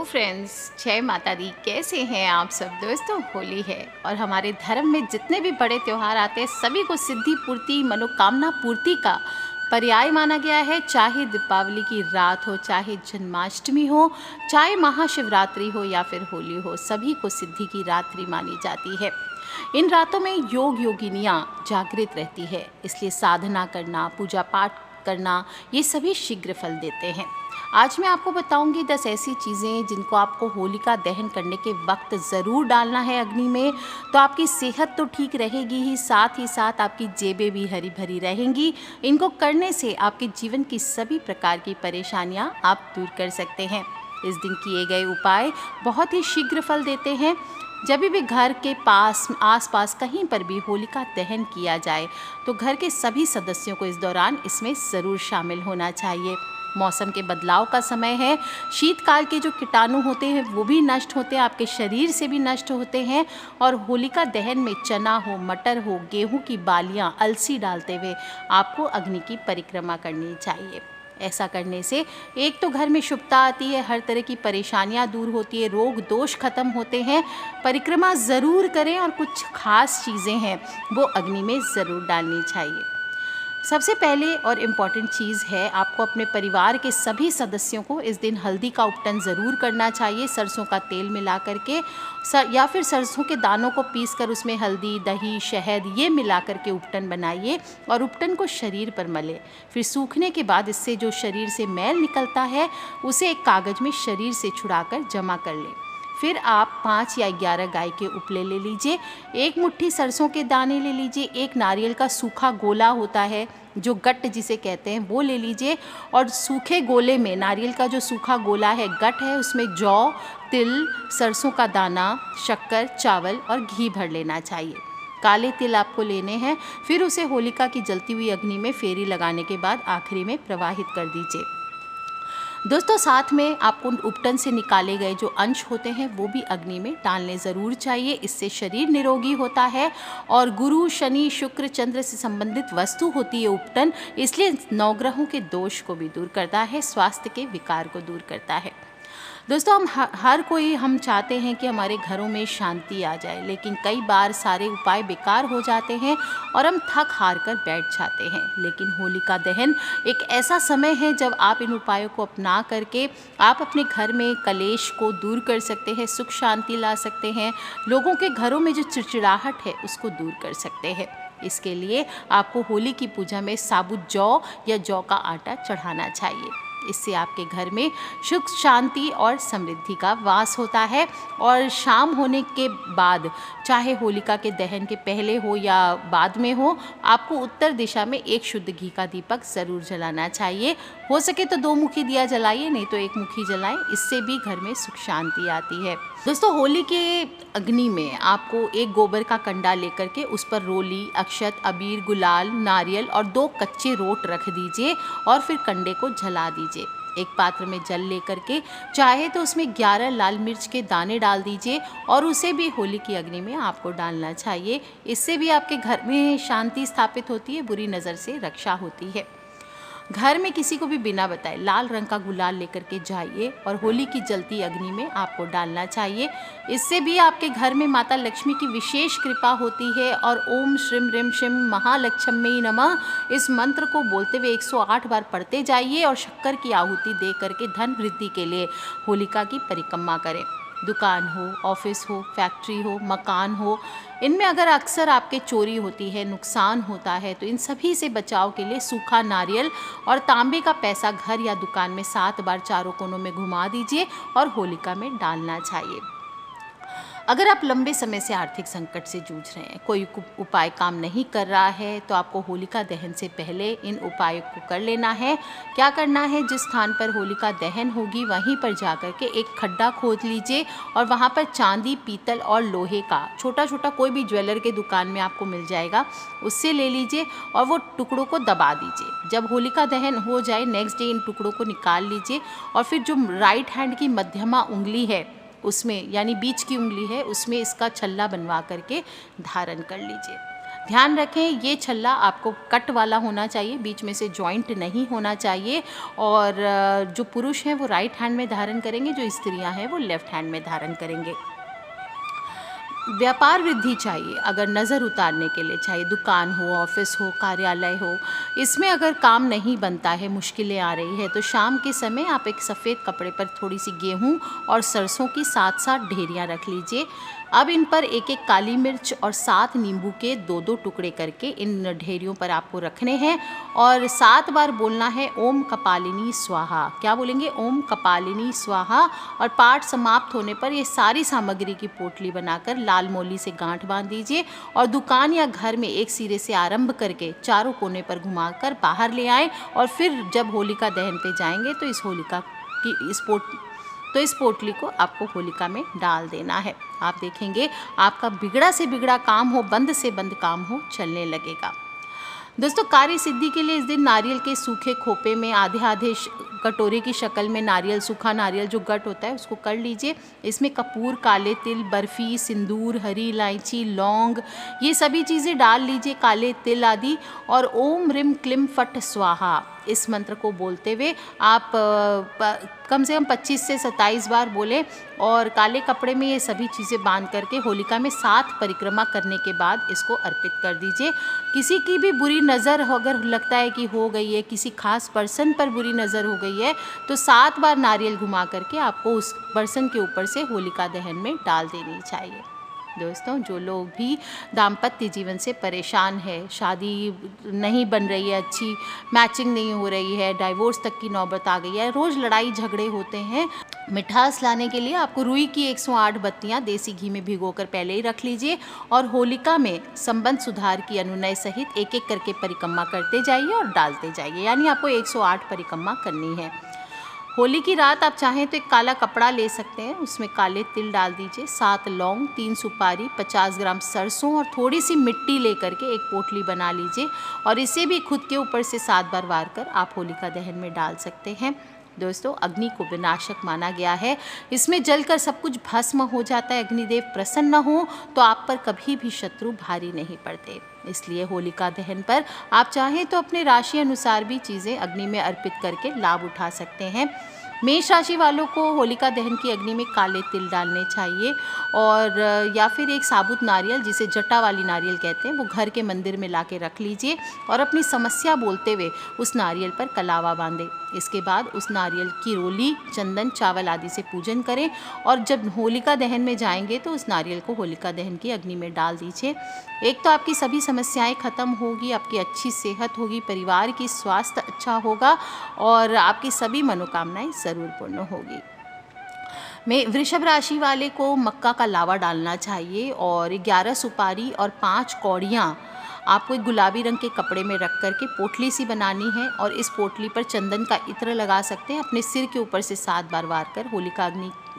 Friends, जय माता दी। कैसे हैं आप सब दोस्तों? होली है और हमारे धर्म में जितने भी बड़े त्यौहार आते हैं सभी को सिद्धि पूर्ति, मनोकामना पूर्ति का पर्याय माना गया है। चाहे दीपावली की रात हो, चाहे जन्माष्टमी हो, चाहे महाशिवरात्रि हो या फिर होली हो, सभी को सिद्धि की रात्रि मानी जाती है। इन रातों में योग योगिनियाँ जागृत रहती है, इसलिए साधना करना, पूजा पाठ करना, ये सभी शीघ्र फल देते हैं। आज मैं आपको बताऊंगी 10 ऐसी चीज़ें जिनको आपको होलिका दहन करने के वक्त ज़रूर डालना है अग्नि में। तो आपकी सेहत तो ठीक रहेगी ही साथ आपकी जेबें भी हरी भरी रहेंगी। इनको करने से आपके जीवन की सभी प्रकार की परेशानियां आप दूर कर सकते हैं। इस दिन किए गए उपाय बहुत ही शीघ्र फल देते हैं। जब भी घर के पास आसपास कहीं पर भी होलिका दहन किया जाए तो घर के सभी सदस्यों को इस दौरान इसमें ज़रूर शामिल होना चाहिए। मौसम के बदलाव का समय है, शीतकाल के जो कीटाणु होते हैं वो भी नष्ट होते हैं, आपके शरीर से भी नष्ट होते हैं। और होलिका दहन में चना हो, मटर हो, गेहूं की बालियां, अलसी डालते हुए आपको अग्नि की परिक्रमा करनी चाहिए। ऐसा करने से एक तो घर में शुभता आती है, हर तरह की परेशानियां दूर होती है, रोग दोष खत्म होते हैं। परिक्रमा ज़रूर करें और कुछ खास चीज़ें हैं वो अग्नि में ज़रूर डालनी चाहिए। सबसे पहले और इम्पॉर्टेंट चीज़ है, आपको अपने परिवार के सभी सदस्यों को इस दिन हल्दी का उपटन ज़रूर करना चाहिए। सरसों का तेल मिला करके या फिर सरसों के दानों को पीसकर उसमें हल्दी, दही, शहद ये मिला करके उपटन बनाइए और उपटन को शरीर पर मलें। फिर सूखने के बाद इससे जो शरीर से मैल निकलता है उसे एक कागज़ में शरीर से छुड़ाकर जमा कर लें। फिर आप 5 या 11 गाय के उपले ले लीजिए, एक मुट्ठी सरसों के दाने ले लीजिए, एक नारियल का सूखा गोला होता है जो गट्ट जिसे कहते हैं वो ले लीजिए। और सूखे गोले में नारियल का जो सूखा गोला है, गट्ट है, उसमें जौ, तिल, सरसों का दाना, शक्कर, चावल और घी भर लेना चाहिए। काले तिल आपको लेने हैं। फिर उसे होलिका की जलती हुई अग्नि में फेरी लगाने के बाद आखिरी में प्रवाहित कर दीजिए। दोस्तों, साथ में आपको उपटन से निकाले गए जो अंश होते हैं वो भी अग्नि में डालने ज़रूर चाहिए। इससे शरीर निरोगी होता है और गुरु, शनि, शुक्र, चंद्र से संबंधित वस्तु होती है उपटन, इसलिए नवग्रहों के दोष को भी दूर करता है, स्वास्थ्य के विकार को दूर करता है। दोस्तों, हर कोई हम चाहते हैं कि हमारे घरों में शांति आ जाए, लेकिन कई बार सारे उपाय बेकार हो जाते हैं और हम थक हार कर बैठ जाते हैं। लेकिन होलिका दहन एक ऐसा समय है जब आप इन उपायों को अपना करके आप अपने घर में कलेश को दूर कर सकते हैं, सुख शांति ला सकते हैं, लोगों के घरों में जो चिड़चिड़ाहट है उसको दूर कर सकते हैं। इसके लिए आपको होली की पूजा में साबुत जौ या जौ का आटा चढ़ाना चाहिए। इससे आपके घर में सुख शांति और समृद्धि का वास होता है। और शाम होने के बाद, चाहे होलिका के दहन के पहले हो या बाद में हो, आपको उत्तर दिशा में एक शुद्ध घी का दीपक ज़रूर जलाना चाहिए। हो सके तो 2 मुखी दिया जलाइए, नहीं तो 1 मुखी जलाएं, इससे भी घर में सुख शांति आती है। दोस्तों, होली के अग्नि में आपको एक गोबर का कंडा लेकर के उस पर रोली, अक्षत, अबीर, गुलाल, नारियल और 2 कच्चे रोट रख दीजिए और फिर कंडे को जला दीजिए। एक पात्र में जल लेकर के चाहे तो उसमें 11 लाल मिर्च के दाने डाल दीजिए और उसे भी होली की अग्नि में आपको डालना चाहिए। इससे भी आपके घर में शांति स्थापित होती है, बुरी नज़र से रक्षा होती है। घर में किसी को भी बिना बताए लाल रंग का गुलाल लेकर के जाइए और होली की जलती अग्नि में आपको डालना चाहिए। इससे भी आपके घर में माता लक्ष्मी की विशेष कृपा होती है। और ओम श्रीम ह्रीम श्रीम महालक्ष्मी नमः इस मंत्र को बोलते हुए 108 बार पढ़ते जाइए और शक्कर की आहुति दे करके धन वृद्धि के लिए होलिका की परिक्रमा करें। दुकान हो, ऑफिस हो, फैक्ट्री हो, मकान हो, इनमें अगर अक्सर आपके चोरी होती है, नुकसान होता है, तो इन सभी से बचाव के लिए सूखा नारियल और तांबे का पैसा घर या दुकान में 7 बार चारों कोनों में घुमा दीजिए और होलिका में डालना चाहिए। अगर आप लंबे समय से आर्थिक संकट से जूझ रहे हैं, कोई उपाय काम नहीं कर रहा है, तो आपको होलिका दहन से पहले इन उपायों को कर लेना है। क्या करना है, जिस स्थान पर होलिका दहन होगी वहीं पर जाकर के एक खड्डा खोद लीजिए और वहाँ पर चांदी, पीतल और लोहे का छोटा छोटा कोई भी ज्वेलर के दुकान में आपको मिल जाएगा, उससे ले लीजिए और वो टुकड़ों को दबा दीजिए। जब होलिका दहन हो जाए, नेक्स्ट डे इन टुकड़ों को निकाल लीजिए और फिर जो राइट हैंड की मध्यमा उंगली है उसमें, यानी बीच की उंगली है, उसमें इसका छल्ला बनवा करके धारण कर लीजिए। ध्यान रखें ये छल्ला आपको कट वाला होना चाहिए, बीच में से जॉइंट नहीं होना चाहिए। और जो पुरुष हैं वो राइट हैंड में धारण करेंगे, जो स्त्रियां हैं वो लेफ्ट हैंड में धारण करेंगे। व्यापार वृद्धि चाहिए, अगर नज़र उतारने के लिए चाहिए, दुकान हो, ऑफिस हो, कार्यालय हो, इसमें अगर काम नहीं बनता है, मुश्किलें आ रही है, तो शाम के समय आप एक सफ़ेद कपड़े पर थोड़ी सी गेहूं और सरसों की 7-7 ढेरियाँ रख लीजिए। अब इन पर एक एक काली मिर्च और 7 नींबू के 2-2 टुकड़े करके इन ढेरियों पर आपको रखने हैं और 7 बार बोलना है ओम कपालिनी स्वाहा। क्या बोलेंगे? ओम कपालिनी स्वाहा। और पाठ समाप्त होने पर ये सारी सामग्री की पोटली बनाकर लाल मोली से गांठ बांध दीजिए और दुकान या घर में एक सिरे से आरंभ करके चारों कोने पर घुमाकर बाहर ले आएं। और फिर जब होलिका दहन पे जाएंगे तो इस पोटली को आपको होलिका में डाल देना है। आप देखेंगे आपका बिगड़ा से बिगड़ा काम हो, बंद से बंद काम हो, चलने लगेगा। दोस्तों, कार्य सिद्धि के लिए इस दिन नारियल के सूखे खोपे में आधे आधे कटोरे की शक्ल में नारियल, सूखा नारियल जो गट होता है उसको कर लीजिए। इसमें कपूर, काले तिल, बर्फ़ी, सिंदूर, हरी इलायची, लौंग, ये सभी चीज़ें डाल लीजिए, काले तिल आदि। और ओम रिम क्लिम फट स्वाहा इस मंत्र को बोलते हुए आप कम से कम 25 से 27 बार बोलें और काले कपड़े में ये सभी चीज़ें बांध करके होलिका में 7 परिक्रमा करने के बाद इसको अर्पित कर दीजिए। किसी की भी बुरी नज़र अगर लगता है कि हो गई है, किसी खास पर्सन पर बुरी नज़र हो गई है, तो 7 बार नारियल घुमा करके आपको उस पर्सन के ऊपर से होलिका दहन में डाल देनी चाहिए। दोस्तों, जो लोग भी दाम्पत्य जीवन से परेशान है, शादी नहीं बन रही है, अच्छी मैचिंग नहीं हो रही है, डाइवोर्स तक की नौबत आ गई है, रोज़ लड़ाई झगड़े होते हैं, मिठास लाने के लिए आपको रुई की 108 बत्तियां देसी घी में भिगोकर पहले ही रख लीजिए और होलिका में संबंध सुधार की अनुनय सहित एक एक करके परिक्रमा करते जाइए और डालते जाइए। यानी आपको 108 परिक्रमा करनी है। होली की रात आप चाहें तो एक काला कपड़ा ले सकते हैं, उसमें काले तिल डाल दीजिए, 7 लौंग, 3 सुपारी, 50 ग्राम सरसों और थोड़ी सी मिट्टी लेकर के एक पोटली बना लीजिए और इसे भी खुद के ऊपर से 7 बार वार कर आप होलिका दहन में डाल सकते हैं। दोस्तों, अग्नि को विनाशक माना गया है, इसमें जलकर सब कुछ भस्म हो जाता है। अग्निदेव प्रसन्न हो तो आप पर कभी भी शत्रु भारी नहीं पड़ते। इसलिए होलिका दहन पर आप चाहें तो अपने राशि अनुसार भी चीज़ें अग्नि में अर्पित करके लाभ उठा सकते हैं। मेष राशि वालों को होलिका दहन की अग्नि में काले तिल डालने चाहिए और या फिर एक साबुत नारियल, जिसे जटा वाली नारियल कहते हैं, वो घर के मंदिर में लाके रख लीजिए और अपनी समस्या बोलते हुए उस नारियल पर कलावा बांधें। इसके बाद उस नारियल की रोली, चंदन, चावल आदि से पूजन करें और जब होलिका दहन में जाएंगे तो उस नारियल को होलिका दहन की अग्नि में डाल दीजिए। एक तो आपकी सभी समस्याएं खत्म होगी, आपकी अच्छी सेहत होगी, परिवार की स्वास्थ्य अच्छा होगा और आपकी सभी मनोकामनाएं ज़रूर पूर्ण होगी। में वृषभ राशि वाले को मक्का का लावा डालना चाहिए और 11 सुपारी और 5 कौड़ियाँ आपको एक गुलाबी रंग के कपड़े में रख करके पोटली सी बनानी है और इस पोटली पर चंदन का इत्र लगा सकते हैं। अपने सिर के ऊपर से 7 बार वार कर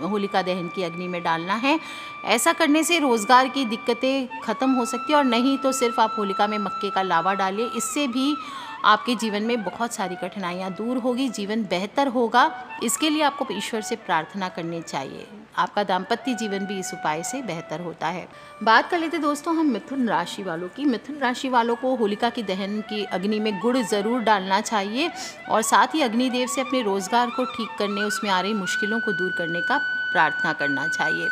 होलिका दहन की अग्नि में डालना है। ऐसा करने से रोज़गार की दिक्कतें ख़त्म हो सकती है और नहीं तो सिर्फ आप होलिका में मक्के का लावा डालिए, इससे भी आपके जीवन में बहुत सारी कठिनाइयाँ दूर होगी, जीवन बेहतर होगा। इसके लिए आपको ईश्वर से प्रार्थना करनी चाहिए। आपका दाम्पत्य जीवन भी इस उपाय से बेहतर होता है। बात कर लेते दोस्तों हम मिथुन राशि वालों की। मिथुन राशि वालों को होलिका की दहन की अग्नि में गुड़ ज़रूर डालना चाहिए और साथ ही अग्निदेव से अपने रोज़गार को ठीक करने, उसमें आ रही मुश्किलों को दूर करने का प्रार्थना करना चाहिए।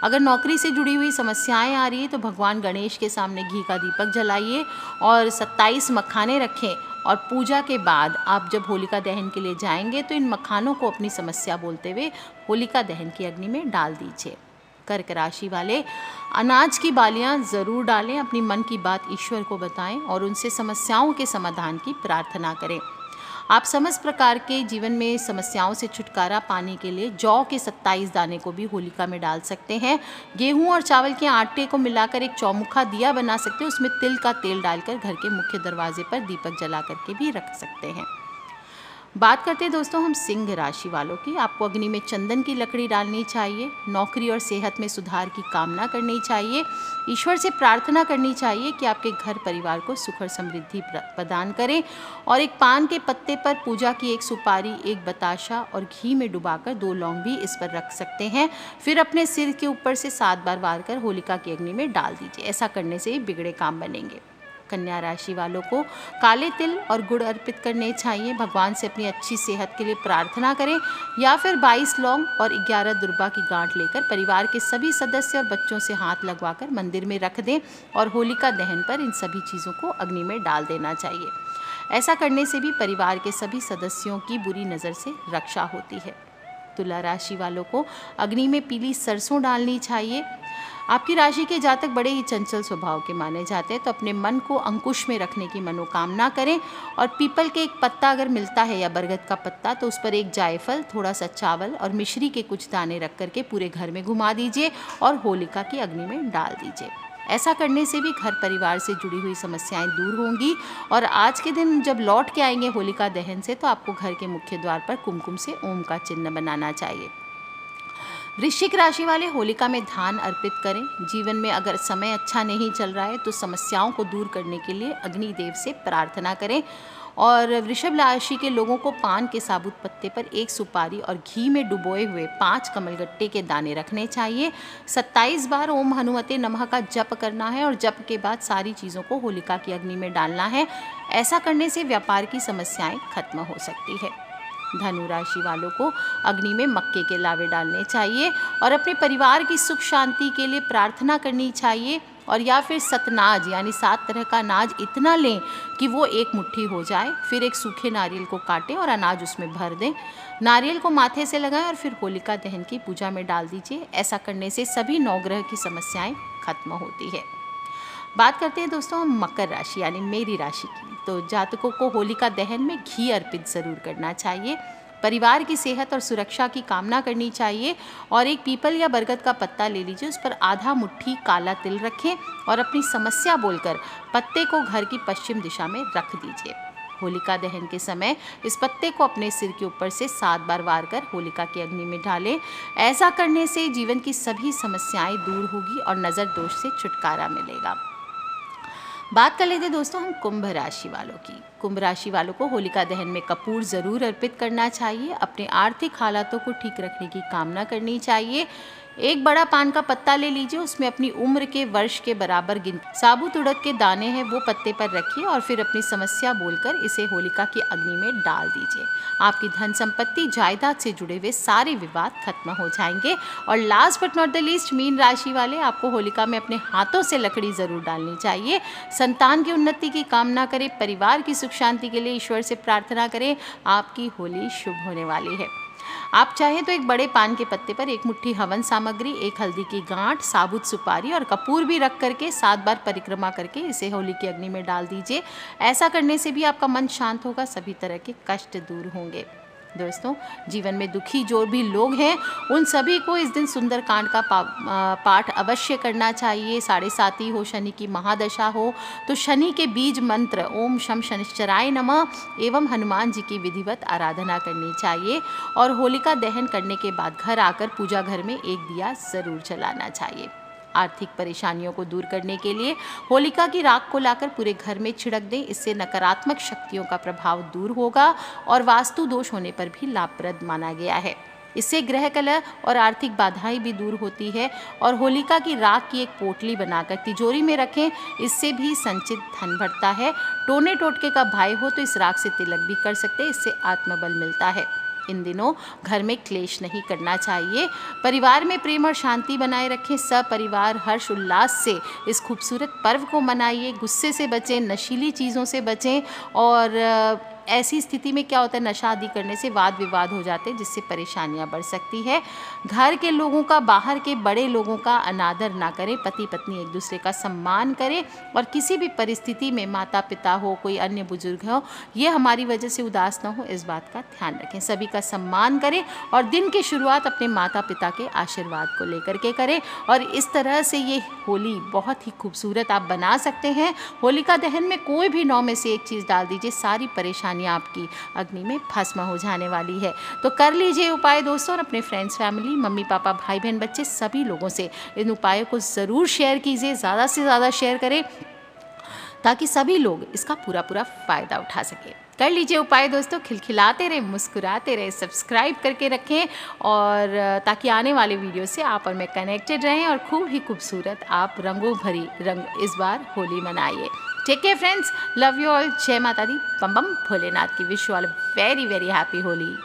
अगर नौकरी से जुड़ी हुई समस्याएं आ रही है तो भगवान गणेश के सामने घी का दीपक जलाइए और 27 मखाने रखें और पूजा के बाद आप जब होलिका दहन के लिए जाएंगे तो इन मखानों को अपनी समस्या बोलते हुए होलिका दहन की अग्नि में डाल दीजिए। कर्क राशि वाले अनाज की बालियां ज़रूर डालें, अपनी मन की बात ईश्वर को बताएं और उनसे समस्याओं के समाधान की प्रार्थना करें। आप समस्त प्रकार के जीवन में समस्याओं से छुटकारा पाने के लिए जौ के 27 दाने को भी होलिका में डाल सकते हैं। गेहूं और चावल के आटे को मिलाकर एक चौमुखा दिया बना सकते हैं, उसमें तिल का तेल डालकर घर के मुख्य दरवाजे पर दीपक जला करके भी रख सकते हैं। बात करते हैं दोस्तों हम सिंह राशि वालों की। आपको अग्नि में चंदन की लकड़ी डालनी चाहिए, नौकरी और सेहत में सुधार की कामना करनी चाहिए, ईश्वर से प्रार्थना करनी चाहिए कि आपके घर परिवार को सुख और समृद्धि प्रदान करें और एक पान के पत्ते पर पूजा की 1 सुपारी, 1 बताशा और घी में डुबाकर 2 लौंग भी इस पर रख सकते हैं। फिर अपने सिर के ऊपर से 7 बार वार कर होलिका की अग्नि में डाल दीजिए। ऐसा करने से बिगड़े काम बनेंगे। कन्या राशि वालों को काले तिल और गुड़ अर्पित करने चाहिए। भगवान से अपनी अच्छी सेहत के लिए प्रार्थना करें या फिर 22 लौंग और 11 दुर्बा की गांठ लेकर परिवार के सभी सदस्य और बच्चों से हाथ लगवाकर मंदिर में रख दें और होलिका दहन पर इन सभी चीज़ों को अग्नि में डाल देना चाहिए। ऐसा करने से भी परिवार के सभी सदस्यों की बुरी नज़र से रक्षा होती है। तुला राशि वालों को अग्नि में पीली सरसों डालनी चाहिए। आपकी राशि के जातक बड़े ही चंचल स्वभाव के माने जाते हैं, तो अपने मन को अंकुश में रखने की मनोकामना करें और पीपल के एक पत्ता अगर मिलता है या बरगद का पत्ता तो उस पर एक जायफल, थोड़ा सा चावल और मिश्री के कुछ दाने रख करके पूरे घर में घुमा दीजिए और होलिका की अग्नि में डाल दीजिए। ऐसा करने से भी घर परिवार से जुड़ी हुई समस्याएं दूर होंगी और आज के दिन जब लौट के आएंगे होलिका दहन से तो आपको घर के मुख्य द्वार पर कुमकुम से ओम का चिन्ह बनाना चाहिए। वृश्चिक राशि वाले होलिका में धान अर्पित करें। जीवन में अगर समय अच्छा नहीं चल रहा है तो समस्याओं को दूर करने के लिए अग्निदेव से प्रार्थना करें। और वृषभ राशि के लोगों को पान के साबुत पत्ते पर एक सुपारी और घी में डुबोए हुए 5 कमलगट्टे के दाने रखने चाहिए। 27 बार ओम हनुमते नमः का जप करना है और जप के बाद सारी चीज़ों को होलिका की अग्नि में डालना है। ऐसा करने से व्यापार की समस्याएं खत्म हो सकती है। धनु राशि वालों को अग्नि में मक्के के लावे डालने चाहिए और अपने परिवार की सुख शांति के लिए प्रार्थना करनी चाहिए। और या फिर सतनाज यानी 7 तरह का अनाज इतना लें कि वो एक मुट्ठी हो जाए। फिर एक सूखे नारियल को काटें और अनाज उसमें भर दें। नारियल को माथे से लगाएं और फिर होलिका दहन की पूजा में डाल दीजिए। ऐसा करने से सभी नवग्रह की समस्याएं खत्म होती है। बात करते हैं दोस्तों हम मकर राशि यानी मेरी राशि की। तो जातकों को होलिका दहन में घी अर्पित ज़रूर करना चाहिए। परिवार की सेहत और सुरक्षा की कामना करनी चाहिए और एक पीपल या बरगद का पत्ता ले लीजिए, उस पर आधा मुट्ठी काला तिल रखें और अपनी समस्या बोलकर पत्ते को घर की पश्चिम दिशा में रख दीजिए। होलिका दहन के समय इस पत्ते को अपने सिर के ऊपर से 7 बार वार कर होलिका की अग्नि में डालें। ऐसा करने से जीवन की सभी समस्याएं दूर होगी और नज़र दोष से छुटकारा मिलेगा। बात कर लेते दोस्तों हम कुंभ राशि वालों की। कुंभ राशि वालों को होलिका दहन में कपूर ज़रूर अर्पित करना चाहिए। अपने आर्थिक हालातों को ठीक रखने की कामना करनी चाहिए। एक बड़ा पान का पत्ता ले लीजिए, उसमें अपनी उम्र के वर्ष के बराबर साबुत उड़द के दाने हैं वो पत्ते पर रखिए और फिर अपनी समस्या बोलकर इसे होलिका की अग्नि में डाल दीजिए। आपकी धन संपत्ति जायदाद से जुड़े हुए सारे विवाद खत्म हो जाएंगे। और last but not the least mean राशि वाले, आपको होलिका में अपने हाथों से लकड़ी ज़रूर डालनी चाहिए। संतान की उन्नति की कामना करें, परिवार की सुख शांति के लिए ईश्वर से प्रार्थना करें। आपकी होली शुभ होने वाली है। आप चाहें तो एक बड़े पान के पत्ते पर एक मुट्ठी हवन सामग्री, एक हल्दी की गांठ, साबुत सुपारी और कपूर भी रख करके 7 बार परिक्रमा करके इसे होली की अग्नि में डाल दीजिए। ऐसा करने से भी आपका मन शांत होगा, सभी तरह के कष्ट दूर होंगे। दोस्तों, जीवन में दुखी जो भी लोग हैं उन सभी को इस दिन सुंदरकांड का पाठ अवश्य करना चाहिए। 7.5 हो, शनि की महादशा हो तो शनि के बीज मंत्र ओम शम शनिश्चराय नमः एवं हनुमान जी की विधिवत आराधना करनी चाहिए। और होलिका दहन करने के बाद घर आकर पूजा घर में एक दिया ज़रूर जलाना चाहिए। आर्थिक परेशानियों को दूर करने के लिए होलिका की राख को लाकर पूरे घर में छिड़क दें। इससे नकारात्मक शक्तियों का प्रभाव दूर होगा और वास्तु दोष होने पर भी लाभप्रद माना गया है। इससे ग्रह कलह और आर्थिक बाधाएं भी दूर होती है। और होलिका की राख की एक पोटली बनाकर तिजोरी में रखें, इससे भी संचित धन बढ़ता है। टोने टोटके का भाई हो तो इस राख से तिलक भी कर सकते हैं, इससे आत्मबल मिलता है। इन दिनों घर में क्लेश नहीं करना चाहिए। परिवार में प्रेम और शांति बनाए रखें। सपरिवार हर्ष उल्लास से इस खूबसूरत पर्व को मनाइए। गुस्से से बचें, नशीली चीज़ों से बचें। और ऐसी स्थिति में क्या होता है, नशा आदि करने से वाद विवाद हो जाते हैं जिससे परेशानियां बढ़ सकती है। घर के लोगों का, बाहर के बड़े लोगों का अनादर ना करें। पति पत्नी एक दूसरे का सम्मान करें और किसी भी परिस्थिति में माता पिता हो, कोई अन्य बुजुर्ग हो, ये हमारी वजह से उदास ना हो, इस बात का ध्यान रखें। सभी का सम्मान करें और दिन की शुरुआत अपने माता पिता के आशीर्वाद को लेकर के करें। और इस तरह से ये होली बहुत ही खूबसूरत आप बना सकते हैं। होलिका दहन में कोई भी 9 में से एक चीज़ डाल दीजिए, सारी परेशानियां आपकी अग्नि में भस्म हो जाने वाली है। तो कर लीजिए उपाय दोस्तों, और अपने फ्रेंड्स, फैमिली, मम्मी पापा, भाई बहन, बच्चे सभी लोगों से इन उपायों को ज़रूर शेयर कीजिए। ज़्यादा से ज़्यादा शेयर करें ताकि सभी लोग इसका पूरा फ़ायदा उठा सकें। कर लीजिए उपाय दोस्तों, खिलखिलाते रहे, मुस्कुराते रहे, सब्सक्राइब करके रखें और ताकि आने वाले वीडियो से आप और मैं कनेक्टेड रहें और खूब ही खूबसूरत आप रंगों भरी इस बार होली मनाइए। Take care friends, love you all, जय माता दी, बम बम भोलेनाथ की, wish you all very very happy Holi.